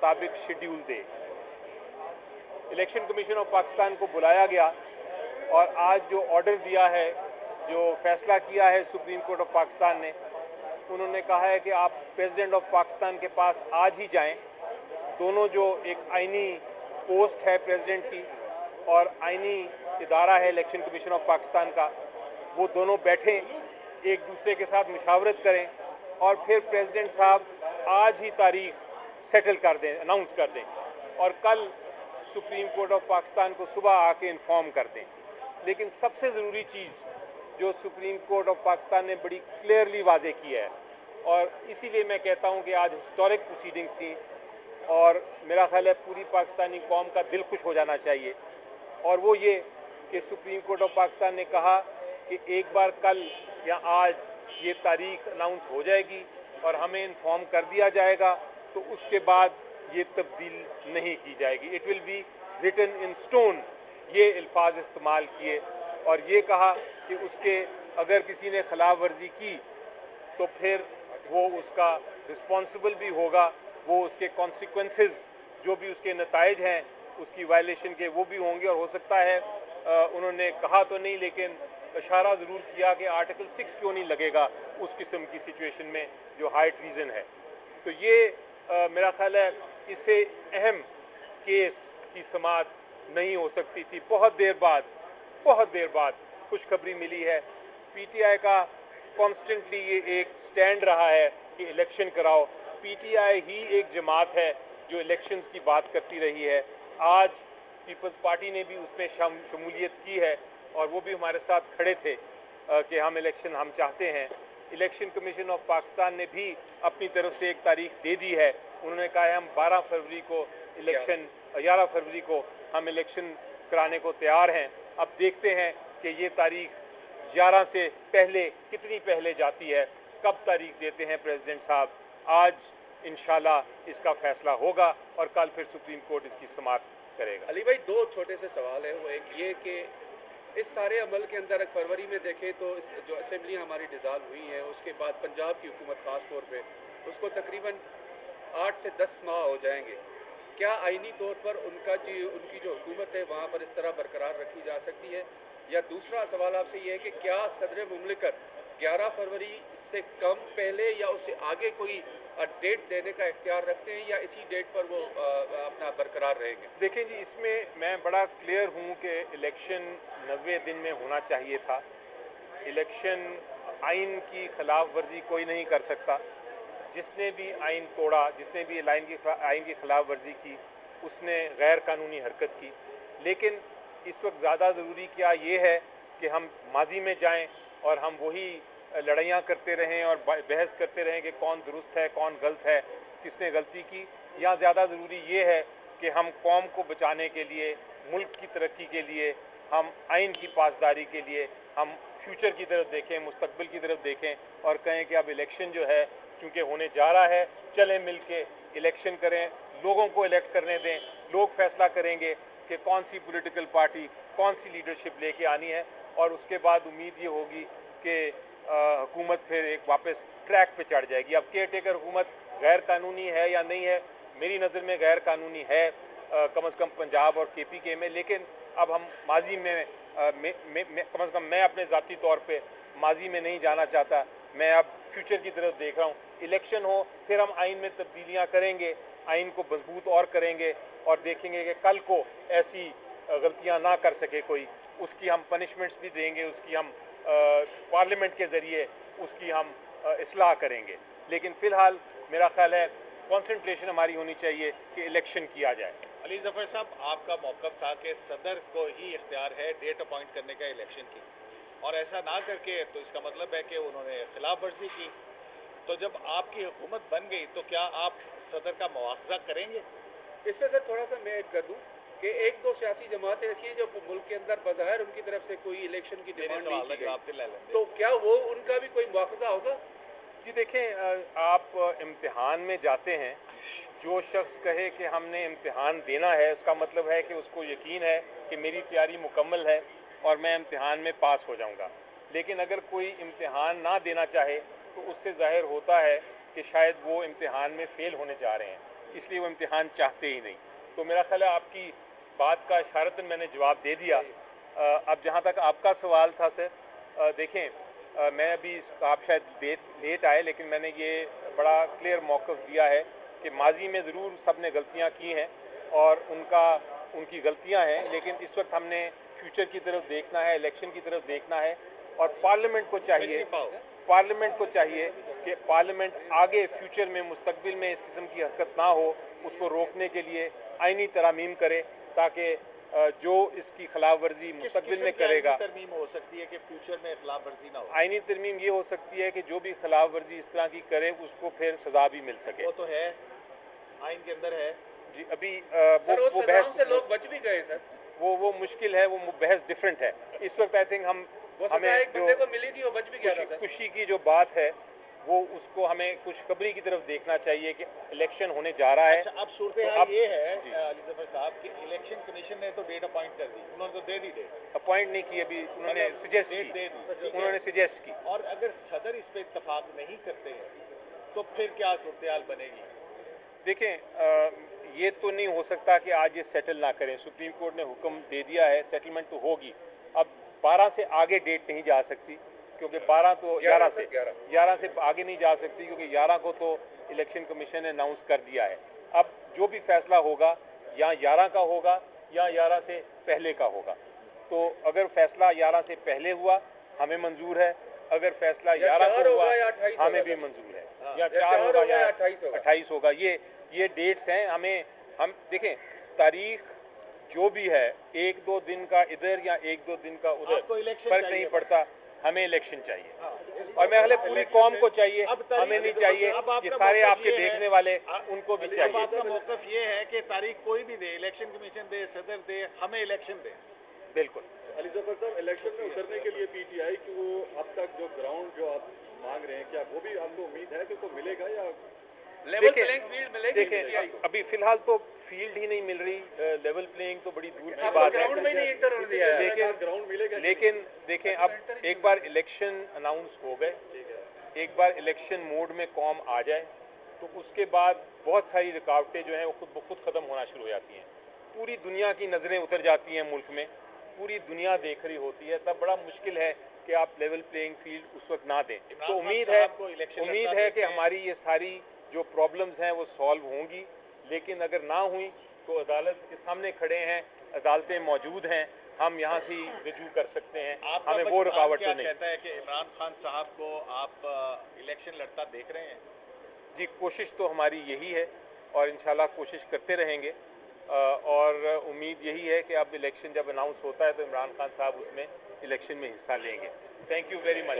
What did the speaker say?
मुताबिक schedule they. Election commission of Pakistan को बुलाया गया और आज जो ऑर्डर दिया है, जो फैसला किया है सुप्रीम कोर्ट ऑफ पाकिस्तान ने, उन्होंने कहा है कि आप प्रेसिडेंट ऑफ पाकिस्तान के पास आज ही जाएं। दोनों जो एक आईनी पोस्ट है प्रेसिडेंट की और आईनी इदारा है इलेक्शन कमीशन ऑफ पाकिस्तान का, वो दोनों बैठें, एक दूसरे के साथ मुशावरत करें और फिर प्रेसिडेंट साहब आज ही तारीख सेटल कर दें, अनाउंस कर दें और कल सुप्रीम कोर्ट ऑफ पाकिस्तान को सुबह आके इन्फॉर्म कर दें। लेकिन सबसे ज़रूरी चीज़ जो सुप्रीम कोर्ट ऑफ पाकिस्तान ने बड़ी क्लियरली वाजे की है, और इसीलिए मैं कहता हूं कि आज हिस्टोरिक प्रोसीडिंग्स थी और मेरा ख्याल है पूरी पाकिस्तानी कौम का दिल खुश हो जाना चाहिए, और वो ये कि सुप्रीम कोर्ट ऑफ पाकिस्तान ने कहा कि एक बार कल या आज ये तारीख अनाउंस हो जाएगी और हमें इन्फॉर्म कर दिया जाएगा, तो उसके बाद ये तब्दील नहीं की जाएगी। It will be written in stone, ये अल्फाज इस्तेमाल किए और ये कहा कि उसके अगर किसी ने खिलाफ वर्जी की तो फिर वो उसका रिस्पॉन्सिबल भी होगा, वो उसके कॉन्सिक्वेंसेस जो भी उसके नताइज हैं उसकी वायलेशन के वो भी होंगे। और हो सकता है उन्होंने कहा तो नहीं लेकिन इशारा ज़रूर किया कि आर्टिकल 6 क्यों नहीं लगेगा उस किस्म की सिचुएशन में जो हाई ट्रीजन है। तो ये मेरा ख्याल है इससे अहम केस की समाअत नहीं हो सकती थी। बहुत देर बाद खुशखबरी मिली है। पीटीआई का कॉन्स्टेंटली ये एक स्टैंड रहा है कि इलेक्शन कराओ। पीटीआई ही एक जमात है जो इलेक्शंस की बात करती रही है। आज पीपल्स पार्टी ने भी उसमें शमूलियत की है और वो भी हमारे साथ खड़े थे कि हम इलेक्शन हम चाहते हैं। इलेक्शन कमीशन ऑफ पाकिस्तान ने भी अपनी तरफ से एक तारीख दे दी है। उन्होंने कहा है हम 11 फरवरी को हम इलेक्शन कराने को तैयार हैं। अब देखते हैं कि ये तारीख 11 से पहले कितनी पहले जाती है, कब तारीख देते हैं प्रेसिडेंट साहब। आज इंशाल्लाह इसका फैसला होगा और कल फिर सुप्रीम कोर्ट इसकी समाअत करेगा। अली भाई, दो छोटे से सवाल है। वो एक ये कि इस सारे अमल के अंदर फरवरी में देखें तो जो असेंबली हमारी डिज़ाल्व हुई है उसके बाद पंजाब की हुकूमत ख़ास तौर पे उसको तकरीबन 8 से 10 माह हो जाएंगे। क्या आईनी तौर पर उनकी जो हुकूमत है वहाँ पर इस तरह बरकरार रखी जा सकती है? या दूसरा सवाल आपसे ये है कि क्या सदर मुमलिकत 11 फरवरी से कम पहले या उससे आगे कोई डेट देने का इख्तियार रखते हैं या इसी डेट पर वो अपना बरकरार रहेंगे? देखें जी, इसमें मैं बड़ा क्लियर हूँ कि इलेक्शन 90 दिन में होना चाहिए था। इलेक्शन आइन की खिलाफ वर्जी कोई नहीं कर सकता। जिसने भी आइन तोड़ा, जिसने भी आइन की खिलाफ वर्जी की, उसने गैर कानूनी हरकत की। लेकिन इस वक्त ज़्यादा ज़रूरी क्या ये है कि हम माजी में जाएं और हम वही लड़ाइयाँ करते रहें और बहस करते रहें कि कौन दुरुस्त है कौन गलत है, किसने गलती की। या ज़्यादा ज़रूरी ये है कि हम कौम को बचाने के लिए, मुल्क की तरक्की के लिए, हम आइन की पासदारी के लिए हम फ्यूचर की तरफ देखें, मुस्तकबिल की तरफ देखें और कहें कि अब इलेक्शन जो है चूँकि होने जा रहा है, चलें मिल के इलेक्शन करें, लोगों को इलेक्ट करने दें। लोग फैसला करेंगे कि कौन सी पॉलिटिकल पार्टी कौन सी लीडरशिप लेके आनी है और उसके बाद उम्मीद ये होगी कि हुकूमत फिर एक वापस ट्रैक पे चढ़ जाएगी। अब केयर टेकर हुकूमत गैर कानूनी है या नहीं है, मेरी नज़र में गैर कानूनी है, कम से कम पंजाब और KPK में। लेकिन अब हम माजी में कम से कम मैं अपने ज़ाती तौर पे माजी में नहीं जाना चाहता। मैं अब फ्यूचर की तरफ देख रहा हूँ। इलेक्शन हो फिर हम आइन में तब्दीलियाँ करेंगे, आइन को मजबूत और करेंगे और देखेंगे कि कल को ऐसी गलतियाँ ना कर सके कोई, उसकी हम पनिशमेंट्स भी देंगे, उसकी हम पार्लियामेंट के ज़रिए उसकी हम इस्लाह करेंगे। लेकिन फ़िलहाल मेरा ख्याल है कॉन्सेंट्रेशन हमारी होनी चाहिए कि इलेक्शन किया जाए। अली ज़फ़र साहब, आपका मौक़िफ़ था कि सदर को ही इख्तियार है डेट अपॉइंट करने का इलेक्शन की, और ऐसा ना करके तो इसका मतलब है कि उन्होंने खिलाफ वर्जी की। तो जब आपकी हुकूमत बन गई तो क्या आप सदर का मुआवजा करेंगे? इसमें सर थोड़ा सा मैं ऐड कर दूं कि एक दो सियासी जमातें ऐसी हैं जो मुल्क के अंदर बज़ाहिर उनकी तरफ से कोई इलेक्शन की डिमांड नहीं की गई, तो क्या वो उनका भी कोई मुआवजा होगा? जी देखें, आप इम्तिहान में जाते हैं, जो शख्स कहे कि हमने इम्तिहान देना है उसका मतलब है कि उसको यकीन है कि मेरी तैयारी मुकम्मल है और मैं इम्तिहान में पास हो जाऊंगा। लेकिन अगर कोई इम्तिहान ना देना चाहे तो उससे ज़ाहिर होता है कि शायद वो इम्तिहान में फ़ेल होने जा रहे हैं। इसलिए वो इम्तिहान चाहते ही नहीं। तो मेरा ख्याल है आपकी बात का इशारतन मैंने जवाब दे दिया। अब जहाँ तक आपका सवाल था सर, देखें, मैं अभी आप शायद लेट आए, लेकिन मैंने ये बड़ा क्लियर मौक़िफ़ दिया है कि माजी में ज़रूर सब ने गलतियाँ की हैं और उनकी गलतियाँ हैं, लेकिन इस वक्त हमने फ्यूचर की तरफ देखना है, इलेक्शन की तरफ देखना है, और पार्लियामेंट को चाहिए कि पार्लियामेंट आगे फ्यूचर में मुस्तकबिल में इस किस्म की हरकत ना हो, उसको रोकने के लिए आईनी तरमीम करे, ताकि जो इसकी खिलाफ वर्जी मुस्तकबिल में करेगा। तरमीम हो सकती है कि फ्यूचर में खिलाफ वर्जी ना हो? आईनी तरमीम ये हो सकती है कि जो भी खिलाफ वर्जी इस तरह की करे उसको फिर सजा भी मिल सके। वो तो है, आइन के अंदर है जी। अभी वो बहस से लोग बच भी गए सर। वो मुश्किल है, वो बहस डिफरेंट है। इस वक्त आई थिंक हमें एक बंदे को मिली थी, वो बच भी गया था। खुशी की जो बात है वो उसको हमें खुशखबरी की तरफ देखना चाहिए कि इलेक्शन होने जा रहा है। अच्छा, अब सूरत हाल ये है अली ज़फ़र साहब कि इलेक्शन कमीशन ने तो डेट अपॉइंट कर दी, उन्होंने तो दे दी डेट। अपॉइंट नहीं की अभी, उन्होंने सजेस्ट की। और अगर सदर इस पे इत्तफाक नहीं करते हैं तो फिर क्या सूरत हाल बनेगी? देखें, ये तो नहीं हो सकता कि आज ये सेटल ना करें। सुप्रीम कोर्ट ने हुक्म दे दिया है, सेटलमेंट तो होगी। अब 12 से आगे डेट नहीं जा सकती, क्योंकि 12 तो 11 से आगे नहीं जा सकती, क्योंकि 11 को तो इलेक्शन कमीशन ने अनाउंस कर दिया है। अब जो भी फैसला होगा या 11 का होगा या 11 से पहले का होगा। तो अगर फैसला 11 से पहले हुआ हमें मंजूर है, अगर फैसला 11 को हुआ हमें भी मंजूर है, या 4 होगा या 28 होगा। ये डेट्स हैं। हम देखें, तारीख जो भी है, 1-2 दिन का इधर या 1-2 दिन का उधर फर्क नहीं पड़ता, हमें इलेक्शन चाहिए। और मैं अगले पूरी कौम को चाहिए, हमें नहीं चाहिए कि सारे आपके देखने वाले उनको भी चाहिए। आपका मौक़िफ़ ये है कि तारीख कोई भी दे, इलेक्शन कमीशन दे, सदर दे, हमें इलेक्शन दे। बिल्कुल। अली ज़फ़र साहब, इलेक्शन में उतरने के लिए पीटीआई की वो अब तक जो ग्राउंड जो आप मांग रहे हैं, क्या वो भी आपको उम्मीद है कि उसको मिलेगा या लेवल प्लेइंग फील्ड मिलेगी? देखें, अभी फिलहाल तो फील्ड ही नहीं मिल रही, लेवल प्लेइंग तो बड़ी दूर की बात है। ग्राउंड में नहीं इंटर होने दिया है। ग्राउंड मिलेगा? लेकिन देखें, अब एक बार इलेक्शन अनाउंस हो गए, एक बार इलेक्शन मोड में कौम आ जाए, तो उसके बाद बहुत सारी रुकावटें जो हैं वो खुद ब खुद ख़त्म होना शुरू हो जाती हैं। पूरी दुनिया की नज़रें उतर जाती हैं मुल्क में, पूरी दुनिया देख रही होती है, तब बड़ा मुश्किल है कि आप लेवल प्लेइंग फील्ड उस वक्त ना दें। तो उम्मीद है कि हमारी ये सारी जो प्रॉब्लम्स हैं वो सॉल्व होंगी, लेकिन अगर ना हुई तो अदालत के सामने खड़े हैं, अदालतें मौजूद हैं, हम यहाँ से ही रजू कर सकते हैं, हमें वो रुकावट तो नहीं। कहता है कि इमरान खान साहब को आप इलेक्शन लड़ता देख रहे हैं? जी, कोशिश तो हमारी यही है और इंशाल्लाह कोशिश करते रहेंगे, और उम्मीद यही है कि अब इलेक्शन जब अनाउंस होता है तो इमरान खान साहब उसमें इलेक्शन में हिस्सा लेंगे। Thank you very much.